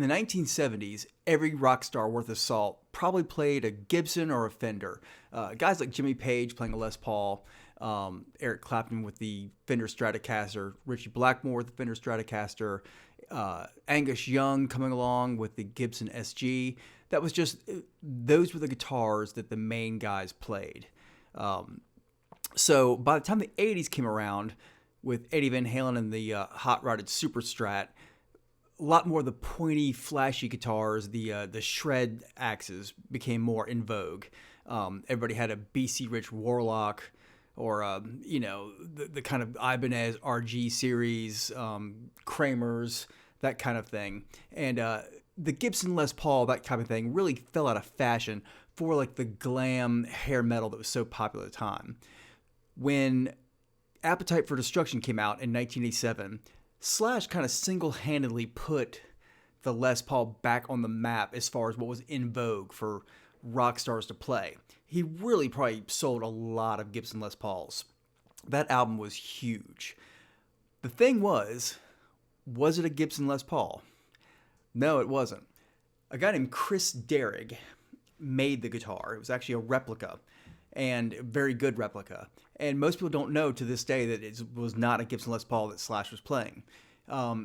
In the 1970s, every rock star worth of salt probably played a Gibson or a Fender. Guys like Jimmy Page playing a Les Paul, Eric Clapton with the Fender Stratocaster, Ritchie Blackmore with the Fender Stratocaster, Angus Young coming along with the Gibson SG. Those were the guitars that the main guys played. So by the time the 80s came around with Eddie Van Halen and the hot-rodded Super Strat, a lot more of the pointy, flashy guitars, the shred axes became more in vogue. Everybody had a BC Rich Warlock or, the kind of Ibanez RG series, Kramers, that kind of thing. And the Gibson Les Paul, that kind of thing, really fell out of fashion for like the glam hair metal that was so popular at the time. When Appetite for Destruction came out in 1987, Slash kind of single-handedly put the Les Paul back on the map as far as what was in vogue for rock stars to play. He really probably sold a lot of Gibson Les Pauls. That album was huge. The thing was it a Gibson Les Paul? No, it wasn't. A guy named Chris Derrig made the guitar. It was actually a replica, and a very good replica. And most people don't know to this day that it was not a Gibson Les Paul that Slash was playing.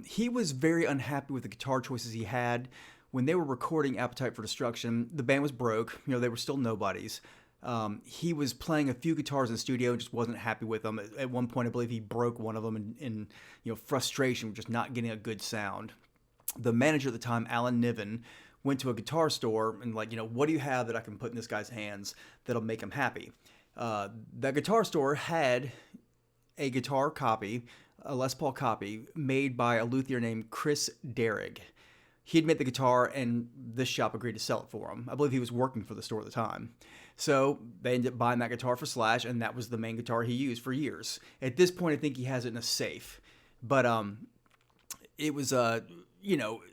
He was very unhappy with the guitar choices he had. When they were recording Appetite for Destruction, the band was broke. They were still nobodies. He was playing a few guitars in the studio and just wasn't happy with them. At one point, I believe he broke one of them in frustration with just not getting a good sound. The manager at the time, Alan Niven, went to a guitar store and what do you have that I can put in this guy's hands that'll make him happy? That guitar store had a guitar copy, a Les Paul copy, made by a luthier named Chris Derrig. He'd made the guitar, and this shop agreed to sell it for him. I believe he was working for the store at the time. So they ended up buying that guitar for Slash, and that was the main guitar he used for years. At this point, I think he has it in a safe. But it was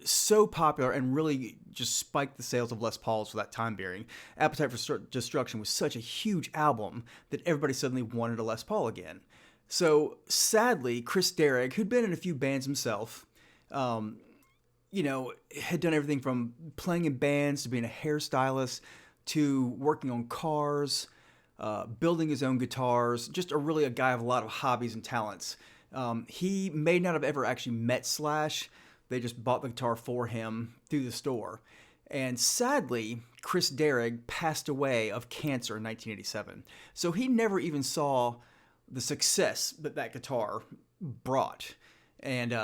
so popular and really just spiked the sales of Les Pauls for that time period. Appetite for Destruction was such a huge album that everybody suddenly wanted a Les Paul again. So sadly, Chris Derrig, who'd been in a few bands himself, had done everything from playing in bands to being a hairstylist to working on cars, building his own guitars, just a guy of a lot of hobbies and talents. He may not have ever actually met Slash. They just bought the guitar for him through the store. And sadly, Chris Derrig passed away of cancer in 1987. So he never even saw the success that guitar brought. And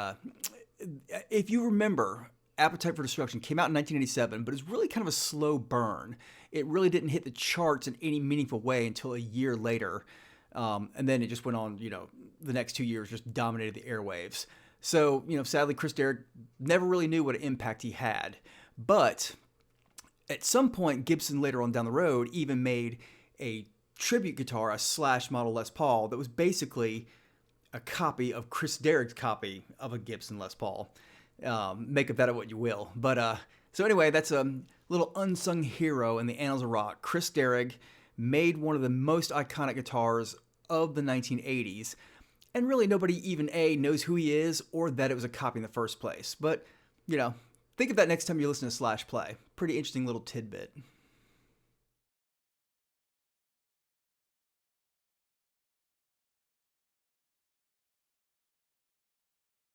if you remember, Appetite for Destruction came out in 1987, but it's really kind of a slow burn. It really didn't hit the charts in any meaningful way until a year later. And then it just went on, the next 2 years just dominated the airwaves. So, sadly, Chris Derrig never really knew what an impact he had. But at some point, Gibson later on down the road even made a tribute guitar, a Slash model Les Paul, that was basically a copy of Chris Derrick's copy of a Gibson Les Paul. Make of that what you will. But so anyway, that's a little unsung hero in the annals of rock. Chris Derrig made one of the most iconic guitars of the 1980s. And really nobody even knows who he is or that it was a copy in the first place. But, think of that next time you listen to Slash play. Pretty interesting little tidbit.